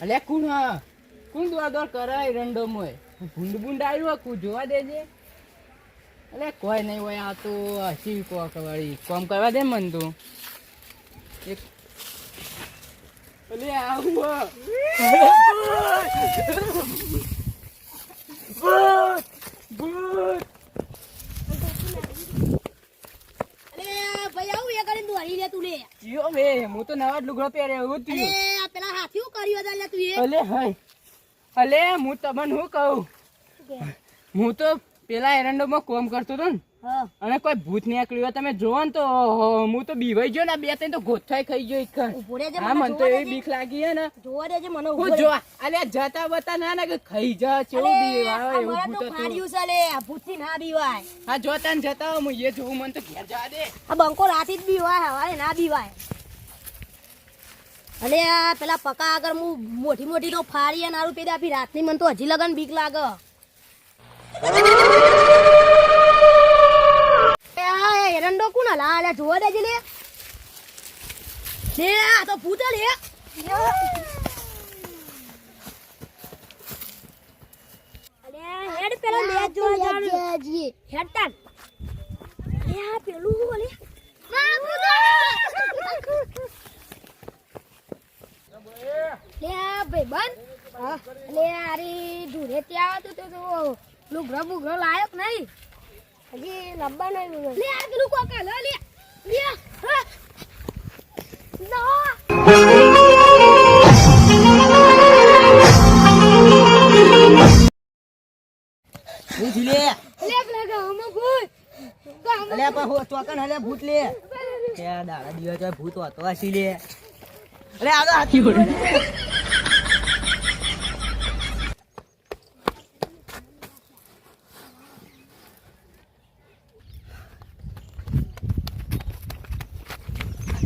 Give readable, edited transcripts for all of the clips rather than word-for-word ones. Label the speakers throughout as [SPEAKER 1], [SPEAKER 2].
[SPEAKER 1] અલે કોણ દોડ કરાય રંડો મોય ભૂંડ ભૂંડ આવ્યું કુ જોવા દેજે. અલે કોઈ નહીં હોય આ તો હસી કોક વાળી કોમ કરવા દે મન તું. અલે આવું હું તો નવા જ લુગડો પહેરે એવું થયું.
[SPEAKER 2] પેલા હાથી કર્યું હતા તું એ.
[SPEAKER 1] અલે હાય અલે હું તમને શું કહું, હું તો પેલા એરંડોમાં કોમ કરતો હતો ને અને કોઈ ભૂત નીકળ્યું તમે જોવો ને તો હું તો બીવાઈ ગયો ને. બે ત્રણ તો ગોથાઈ ખાઈ ગયો એક. હા મને તો એવી બીક લાગી હે ને.
[SPEAKER 2] જોવા દેજે મને
[SPEAKER 1] હું જોવા અલે જતા બતા ના કે ખાઈ જા કેવું બીવાય એવું ભૂત હતું.
[SPEAKER 2] ફાડ્યું છે લે ભૂત થી ના બીવાય.
[SPEAKER 1] હા જોતા ને જતા હું એ જોઉં મને તો ઘેર જવા દે.
[SPEAKER 2] આ બંકો રાતી જ બીવાય હવારે ના બીવાય. અલે આ પેલા પકા આગળ હું મોટી મોટી તો ફાડી અને આરું પેદા આપી રાતની મને તો હજી લગન બીક લાગે. એરંડો કોણ હલા લે જોવા દેજે લે. લે આ તો ભૂત લે. અલે હેડ પેલા લે જોવા જાવ હેડ તાન. લે આ પેલું લે ના ભૂત. લે આ ભાઈબંધ લે આરી ધૂરે ત્યાં તો તો લુગડો બુગડો લાયક નહીં હજી લંબા નહીં. લે આ પેલું કોકા લે લે લે ના
[SPEAKER 1] લે
[SPEAKER 2] લે પેલા ગામમાં ભૂત
[SPEAKER 1] અલે પણ હો ચોકન હલે ભૂત લે કે દાડા દિવસ તો ભૂત હતો આસી લે. અરે આ તો હાથી ઉડે.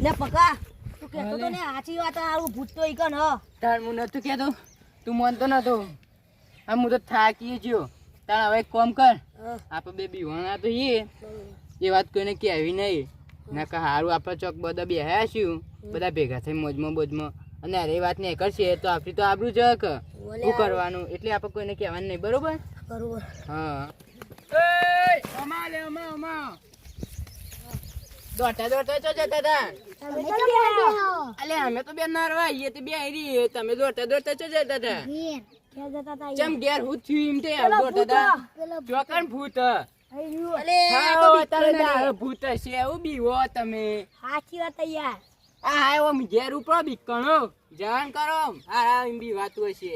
[SPEAKER 2] લે પકા તું કહેતો તો ને સાચી વાત આવું ભૂત તો ઈકન હ.
[SPEAKER 1] તાર હું નતું કહેતો તું માનતો નતો. આ હું તો થાકી ગયો. તાર હવે એક કામ કર આપણે બે બીવાણા તો એ વાત કોઈને કહેવી નહીં ના કે સારું આપણે ચોક બધા બેહ્યા છીએ બધા ભેગા થઈ મોજમાં બોજમાં અને અરે વાત નહીં કરશે તો આપણી તો આબરૂ જક શું કરવાનું એટલે આપણે કોઈને કહેવાનું નહીં. બરોબર
[SPEAKER 2] બરોબર.
[SPEAKER 1] હા અમા લે અમા દોડતા દોડતા ચો જતા હતા. અલે અમે તો બે નરવા આવીએ તે બે આવી તમે દોડતા દોડતા ચો જતા હતા. ચમ ઘેર હું થયું એમ તે દોડતા હતા ચોકન ભૂત. અલે ભૂત છે એવું બીવો તમે.
[SPEAKER 2] સાચી વાત યાર.
[SPEAKER 1] હા ઓમ ઘેર ઉપરો બીકણો જાણ કરો હા એમ બી વાતું હશે.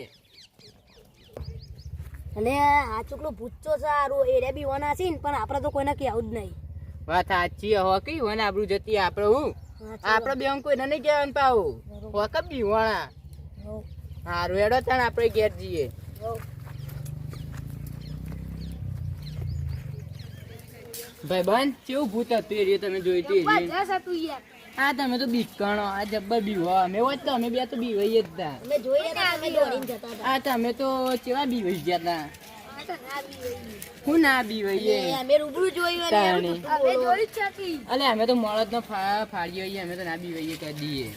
[SPEAKER 2] અને આ ચોકલો ભૂત તો સારું એરે બી વના છે ને પણ આપણે તો કોઈને કહેવું જ નહીં.
[SPEAKER 1] વાત સાચી હો કઈ હોય ને આબરું જતી આપણે હું આપણે બે કોઈને નહીં કહેવાનું પાવું હો કે બીવાણા. સારું હેડો થાય આપણે ઘેર જઈએ. ભાઈ બંધ કેવું ભૂત હતું એ તમે જોઈ હતી. હા તમે તો બીકણો આ જબ્બર બીવો અમે હોત તો અમે બે તો બીવાઈ જ હતા. હા તમે તો કેવા બીવાઈ ગયા હતા. હું ના બીવાઈએ
[SPEAKER 2] અમે રૂબરૂ જોયું ને અમે જોઈ જ છે.
[SPEAKER 1] અલે અમે તો મળદ નો ફાડ્યો છીએ અમે તો ના બીવાઈએ કહી દઈએ.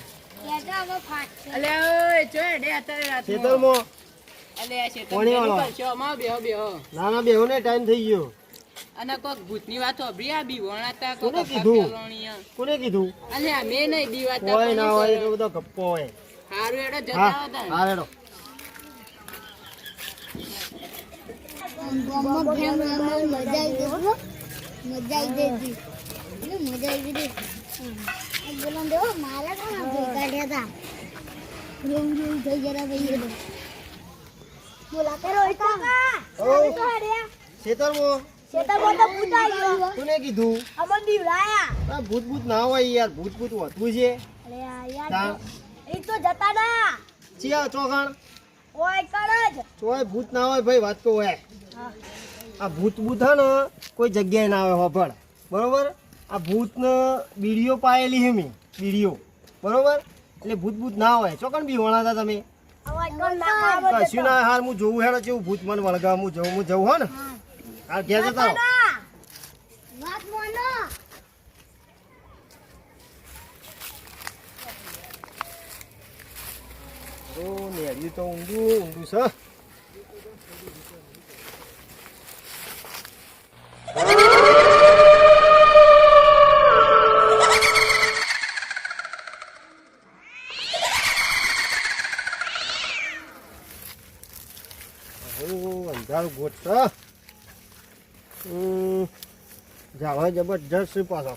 [SPEAKER 1] અલે ઓય ચોય ડે અત્યારે રાત
[SPEAKER 3] ખેતરમો
[SPEAKER 1] અલે આ ખેતર કરશો માં બેહો બેહો.
[SPEAKER 3] ના ના બેહો ને ટાઈમ થઈ ગયો.
[SPEAKER 1] અને કોક ભૂતની વાત હોભરી આ બીવણા તા કોક
[SPEAKER 3] કોને કીધું?
[SPEAKER 1] પેલોણીયા.
[SPEAKER 3] કોને કીધું?
[SPEAKER 1] અલે અમે નહીં બીવાતા
[SPEAKER 3] હોય ના હોય એટલો બધો ગપ્પો હોય.
[SPEAKER 1] હારું એડો જતા
[SPEAKER 3] હા
[SPEAKER 1] હતા.
[SPEAKER 3] હા રેડો. કોને કીધું? ભૂત ભૂત ના હોય યાર. ભૂત ભૂત હોતું છે.
[SPEAKER 2] જતા ના
[SPEAKER 3] ચિયા ચોકણ
[SPEAKER 2] ઓય કર જ
[SPEAKER 3] ચોય ભૂત ના હોય ભાઈ વાત તો હોય. આ ભૂત ભૂત હે ને કોઈ જગ્યાએ ના આવે હોભળ બરોબર. આ ભૂત ને બીડીઓ પાયેલી હે મેં બીડીઓ બરોબર એટલે ભૂત ભૂત ના હોય. ચોકણ બી વણાતા તમે કશું ના. હાર હું જોઉં હેડો કેવું ભૂત મને વળગા હું જઉં હો ને હાલ ઘેર જતા રહો.
[SPEAKER 2] વાત મોનો
[SPEAKER 3] ઓ નેળ્યું તો ઊંડું ઊંડું છે. અંધારું ગોટ છે. જાવા જબરજસ્ત પાછો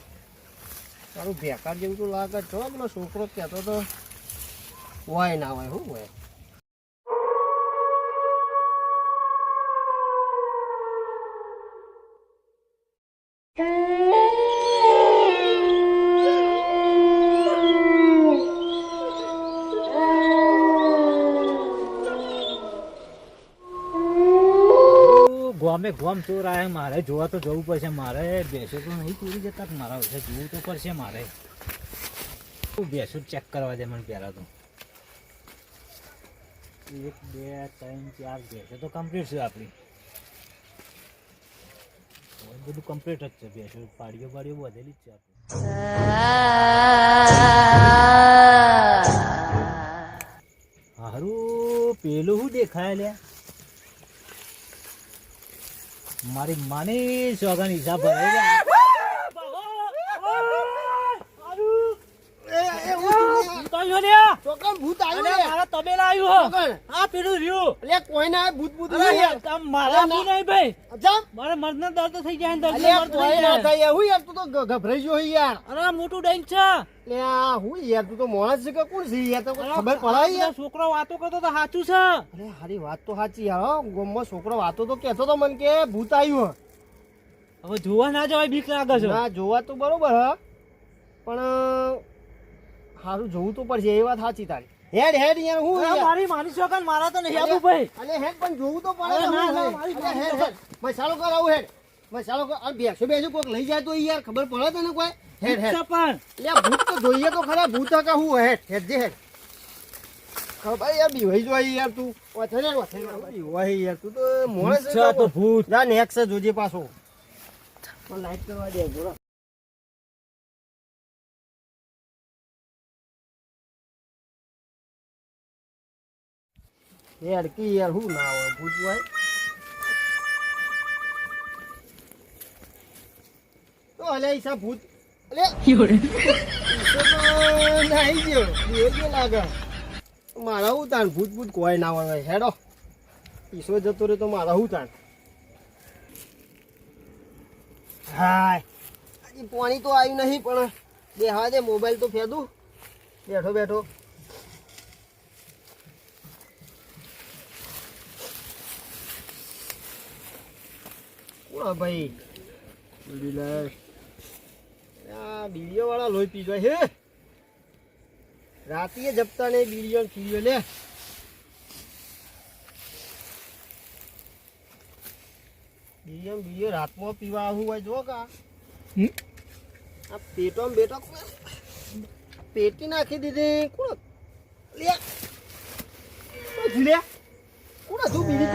[SPEAKER 3] તારું બેકાર જેવું તો લાગે છો. પેલો છોકરો કહેતો તો હોય ના હોય શું હોય.
[SPEAKER 4] ગોમે ગોમ ચોર આયા મારે જોવા તો જવું પડશે. મારે બેસો તો નહીં ચોરી જતા મારા વિશે જોવું તો પડશે. મારે બેસો ચેક કરવા દે મને પહેલા તો. 1 2 3 4 બેસો તો કમ્પ્લીટ છે આપણી. બધું કમ્પ્લીટ જ છે. બેસો પાડીઓ વધેલી જ છે આપણી. હારું પેલું શું દેખાય લ્યા મારી માની સોગન હિસાબ ભરાઈ
[SPEAKER 3] ભૂત આવ્યું
[SPEAKER 4] મારા તબેલા આવ્યું હા પેલું રહ્યું
[SPEAKER 3] એટલે કોઈ ના ભૂત ભૂત
[SPEAKER 4] મારા નહીં ભાઈ
[SPEAKER 3] અચ્છા
[SPEAKER 4] મારે મર્દનો દર્દ થઈ જાય
[SPEAKER 3] ના થાય હું યાર તું તો ગભરાઈ ગયો યાર.
[SPEAKER 4] અરે મોટું ડેન્ક છે.
[SPEAKER 3] એટલે આ હું યાર તું તો માણસ છે કે કોણ છે યાર તો ખબર પડાય યાર.
[SPEAKER 4] છોકરો વાતો કરતો તો સાચું છે.
[SPEAKER 3] અરે હારી વાત તો સાચી યાર. હો ગામમાં છોકરો વાતો તો કહેતો તો મને કે ભૂત આવ્યું.
[SPEAKER 4] હવે જોવા ના જવાય બીક લાગે છે.
[SPEAKER 3] ના જોવા તો બરોબર હ પણ સારું જોવું તો પડશે એ વાત સાચી તારી. હેડ હેડ યાર હું
[SPEAKER 4] મારી સોગન મારા તો નહીં આપું ભાઈ.
[SPEAKER 3] અલે હેડ પણ જોવું તો પડે.
[SPEAKER 4] હેડ
[SPEAKER 3] મસાલો કર આવું હેડ મસાલો કર. અને બેસો કોઈક લઈ જાય તો યાર ખબર પડે તને કોઈ. હેડ હેડ
[SPEAKER 4] પણ
[SPEAKER 3] એટલે ભૂત તો જોઈએ તો ખરા. ભૂત કા હું હેડ હેડ જે હેડ ખબર યાર બીવાઈ જોઈ યાર તું બીવાઈ યાર તું તો મોણસ
[SPEAKER 4] છે તો ભૂત.
[SPEAKER 3] જા નેક્સ્ટ જોજે પાછો લાઈટ કરવા દે જોરા. યાર કી યાર હું ના હોય ભૂત હોય તો અલે ઈસા ભૂત અલે નાઈ ગયો બીજો લાગે મારા હું તાણ ભૂત ભૂત કોઈ ના હોય હેડો ઈસો જતો રે તો મારા હું તાણ. હાય હજી પાણી તો આવ્યું નહીં પણ બેહવા દે મોબાઈલ તો ફેદું બેઠો બેઠો. ભાઈ બીડીઓ વાળા લોહી પી ગયા છે. રાતીએ જપતા ને બીડીઓ પીડીઓ લે. બીડીઓ રાતમાં પીવા આવું હોય જો કા આ પેટો બેટો પેટી નાખી દીધી. કોણ લે લે કોણ હતું બીડી